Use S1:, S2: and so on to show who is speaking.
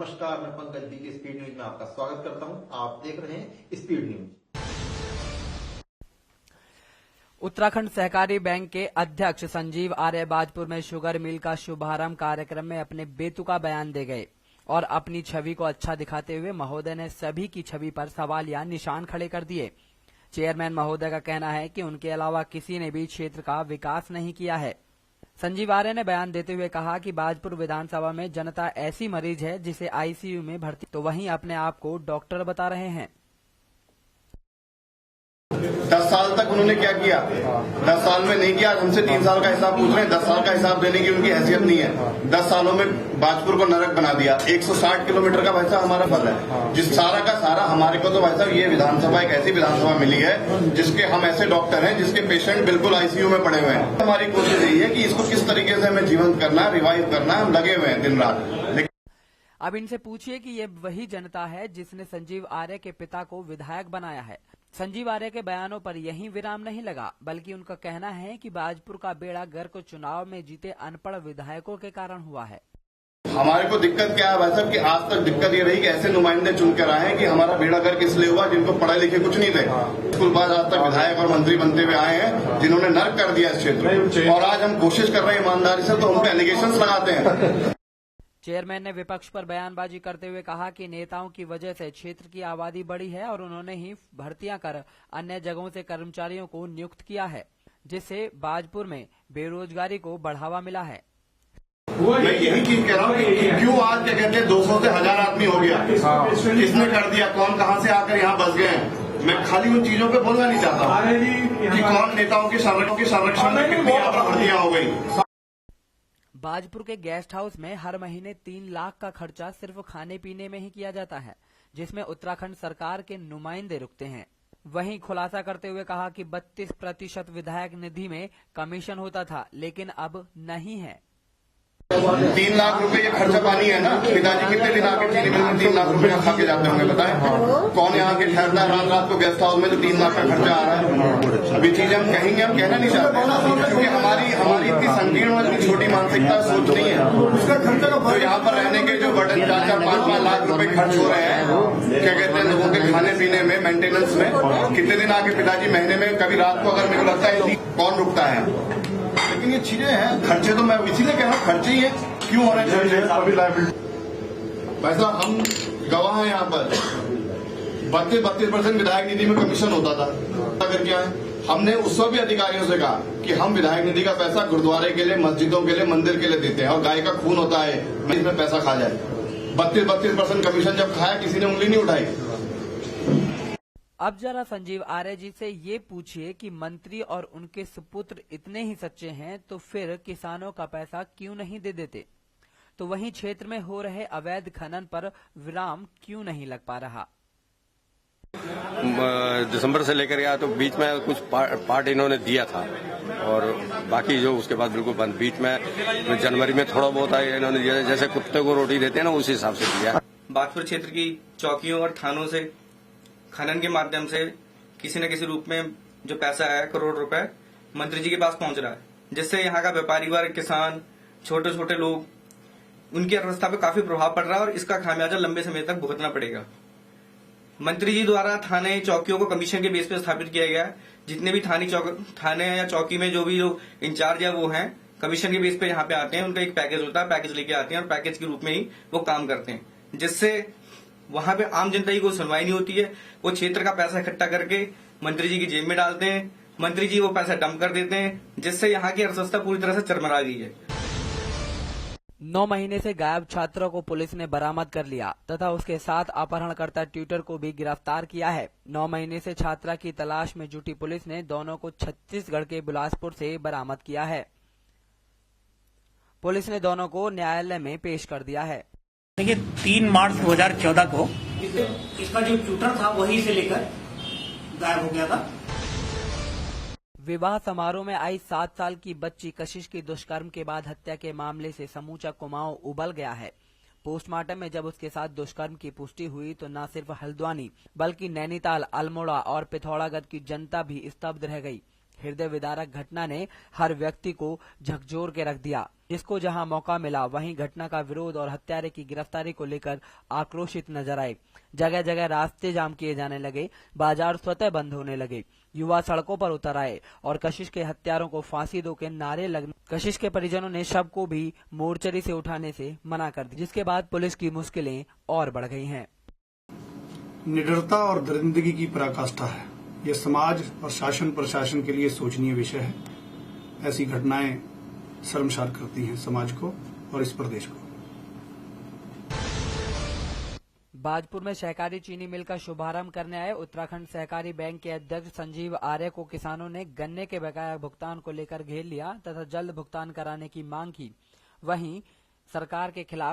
S1: नमस्कार, मैं पंकज बी के स्पीड न्यूज में आपका स्वागत करता हूं। आप देख रहे हैं स्पीड न्यूज।
S2: उत्तराखंड सहकारी बैंक के अध्यक्ष संजीव आर्य बाजपुर में शुगर मिल का शुभारंभ कार्यक्रम में अपने बेतुका बयान दे गए और अपनी छवि को अच्छा दिखाते हुए महोदय ने सभी की छवि पर सवाल या निशान खड़े कर दिए। चेयरमैन महोदय का कहना है कि उनके अलावा किसी ने भी क्षेत्र का विकास नहीं किया है। संजीव आर्य ने बयान देते हुए कहा कि बाजपुर विधानसभा में जनता ऐसी मरीज है जिसे आईसीयू में भर्ती, तो वहीं अपने आप को डॉक्टर बता रहे हैं।
S3: 10 साल तक उन्होंने क्या किया? 10 साल में नहीं किया। हमसे 3 साल का हिसाब पूछ रहे हैं। 10 साल का हिसाब देने की उनकी हैसियत नहीं है। 10 सालों में बाजपुर को नरक बना दिया। 160 किलोमीटर का भाई साहब हमारा फल है, जिस सारा का सारा हमारे को तो भाई साहब ये विधानसभा एक ऐसी विधानसभा मिली है जिसके हम ऐसे डॉक्टर हैं जिसके पेशेंट बिल्कुल आईसीयू में पड़े हुए हैं। हमारी कोशिश यही है कि इसको किस तरीके से हमें जीवंत करना, रिवाइव करना, हम लगे हुए हैं दिन रात।
S2: अब इनसे पूछिए कि ये वही जनता है जिसने संजीव आर्य के पिता को विधायक बनाया है। संजीव आर्य के बयानों पर यहीं विराम नहीं लगा, बल्कि उनका कहना है कि बाजपुर का बेड़ा गर्क चुनाव में जीते अनपढ़ विधायकों के कारण हुआ है।
S3: हमारे को दिक्कत क्या है भाई साहब कि आज तक दिक्कत ये रही कि ऐसे नुमाइंदे चुनकर आए हैं कि हमारा बेड़ा गर्क इसलिए हुआ जिनको पढ़े लिखे कुछ नहीं थे। स्कूल बाद आज तक विधायक और मंत्री बनते हुए आए हैं जिन्होंने नर्क कर दिया इस क्षेत्र में, और आज हम कोशिश कर रहे हैं ईमानदारी से, तो हम पे एलिगेशन लगाते हैं।
S2: चेयरमैन ने विपक्ष पर बयानबाजी करते हुए कहा कि नेताओं की वजह से क्षेत्र की आबादी बढ़ी है और उन्होंने ही भर्तियां कर अन्य जगहों से कर्मचारियों को नियुक्त किया है, जिससे बाजपुर में बेरोजगारी को बढ़ावा मिला है।
S3: मैं यही चीज कह रहा हूँ कि क्यों आज क्या कहते हैं 200 से 1000 आदमी हो गया, किसने कर दिया, कौन कहाँ से आकर यहाँ बस गए हैं। मैं खाली उन चीजों पे बोलना नहीं चाहता कि कौन नेताओं के संरक्षण में कितनी भर्तियां हो गई।
S2: बाजपुर के गेस्ट हाउस में हर महीने 3 लाख का खर्चा सिर्फ खाने पीने में ही किया जाता है, जिसमें उत्तराखंड सरकार के नुमाइंदे रुकते हैं। वहीं खुलासा करते हुए कहा कि 32% विधायक निधि में कमीशन होता था, लेकिन अब नहीं है।
S3: 3 लाख रुपए ये खर्चा पानी है ना। पिताजी कितने दिन आके चीनी मिल में 3 लाख रुपए खा के जाते होंगे, बताएं कौन यहाँ के ठहरता है रात को गेस्ट हाउस में तो 3 लाख का खर्चा आ रहा है। अभी चीजें हम कहेंगे, हम कहना नहीं चाहते क्योंकि हमारी इतनी संकीर्ण और इतनी छोटी मानसिकता सोच नहीं है। उसका खर्चा तो यहाँ पर रहने के जो बटन 4-4, 5-5 लाख रुपए खर्च हो रहे हैं, क्या कहते हैं लोगों के खाने पीने में, मेंटेनेंस में, कितने दिन आके पिताजी महीने में कभी रात को अगर मेरे को लगता है कौन रुकता है। लेकिन ये चीजें हैं, खर्चे तो मैं इसीलिए कह रहा हूँ खर्चे ही है। क्यों हो रहे हैं भाई साहब? हम गवाह हैं यहाँ पर। 32% विधायक निधि में कमीशन होता था। अगर क्या है, हमने उस सब भी अधिकारियों से कहा कि हम विधायक निधि का पैसा गुरुद्वारे के लिए, मस्जिदों के लिए, मंदिर के लिए देते हैं और गाय का खून होता है इसमें पैसा खा जाए। 32% कमीशन जब खाया किसी ने उंगली नहीं उठाई।
S2: अब जरा संजीव आर्य जी से ये पूछिए कि मंत्री और उनके सुपुत्र इतने ही सच्चे हैं तो फिर किसानों का पैसा क्यों नहीं दे देते? तो वहीं क्षेत्र में हो रहे अवैध खनन पर विराम क्यों नहीं लग पा रहा?
S4: दिसंबर से लेकर या तो बीच में कुछ पार्ट इन्होंने दिया था और बाकी जो उसके बाद बिल्कुल बंद। बीच में जनवरी में थोड़ा बहुत आया इन्होंने दिया, जैसे कुत्ते को रोटी देते हैं ना, उसी हिसाब से दिया।
S5: बाजपुर क्षेत्र की चौकियों और थानों से खनन के माध्यम से किसी न किसी रूप में जो पैसा है, करोड़ रुपए मंत्री जी के पास पहुंच रहा है, जिससे यहाँ का व्यापारी वर्ग, किसान, छोटे छोटे लोग, उनकी अर्थव्यवस्था पे काफी प्रभाव पड़ रहा है और इसका खामियाजा लंबे समय तक भुगतना पड़ेगा। मंत्री जी द्वारा थाने चौकियों को कमीशन के बेस पे स्थापित किया गया है। जितने भी थाने या चौकी में जो इंचार्ज है वो हैं, कमीशन के बेस पे यहाँ पे आते हैं। उनका एक पैकेज होता है, पैकेज लेके आते हैं और पैकेज के रूप में ही वो काम करते हैं, जिससे वहां पे आम जनता की कोई सुनवाई नहीं होती है। वो क्षेत्र का पैसा इकट्ठा करके मंत्री जी की जेब में डालते हैं, मंत्री जी वो पैसा डंप कर देते हैं, जिससे यहाँ की अर्थव्यवस्था पूरी तरह से चरमरा गई है।
S2: 9 महीने से गायब छात्रों को पुलिस ने बरामद कर लिया तथा उसके साथ अपहरणकर्ता ट्यूटर को भी गिरफ्तार किया है। 9 महीने से छात्रा की तलाश में जुटी पुलिस ने दोनों को छत्तीसगढ़ के बिलासपुर से बरामद किया है। पुलिस ने दोनों को न्यायालय में पेश कर दिया है।
S6: देखिए 3 मार्च 2014 को इसका जो ट्यूटर था वहीं से लेकर गायब हो गया था।
S2: विवाह समारोह में आई 7 साल की बच्ची कशिश की दुष्कर्म के बाद हत्या के मामले से समूचा कुमाऊं उबल गया है। पोस्टमार्टम में जब उसके साथ दुष्कर्म की पुष्टि हुई तो न सिर्फ हल्द्वानी बल्कि नैनीताल, अल्मोड़ा और पिथौरागढ़ की जनता भी स्तब्ध रह गई। हृदय विदारक घटना ने हर व्यक्ति को झकझोर के रख दिया। जिसको जहां मौका मिला वहीं घटना का विरोध और हत्यारे की गिरफ्तारी को लेकर आक्रोशित नजर आए। जगह जगह रास्ते जाम किए जाने लगे, बाजार स्वतः बंद होने लगे, युवा सड़कों पर उतर आए और कशिश के हत्यारों को फांसी दो के नारे लगने। कशिश के परिजनों ने शव को भी मोर्चरी से उठाने से मना कर दी, जिसके बाद पुलिस की मुश्किलें और बढ़ गई हैं।
S7: निडरता और दरिंदगी की पराकाष्ठा है। यह समाज और शासन प्रशासन के लिए सोचनीय विषय है। ऐसी घटनाएं शर्मसार करती हैं समाज को और इस प्रदेश को।
S2: बाजपुर में सहकारी चीनी मिल का शुभारंभ करने आए उत्तराखंड सहकारी बैंक के अध्यक्ष संजीव आर्य को किसानों ने गन्ने के बकाया भुगतान को लेकर घेर लिया तथा जल्द भुगतान कराने की मांग की। वहीं सरकार के खिलाफ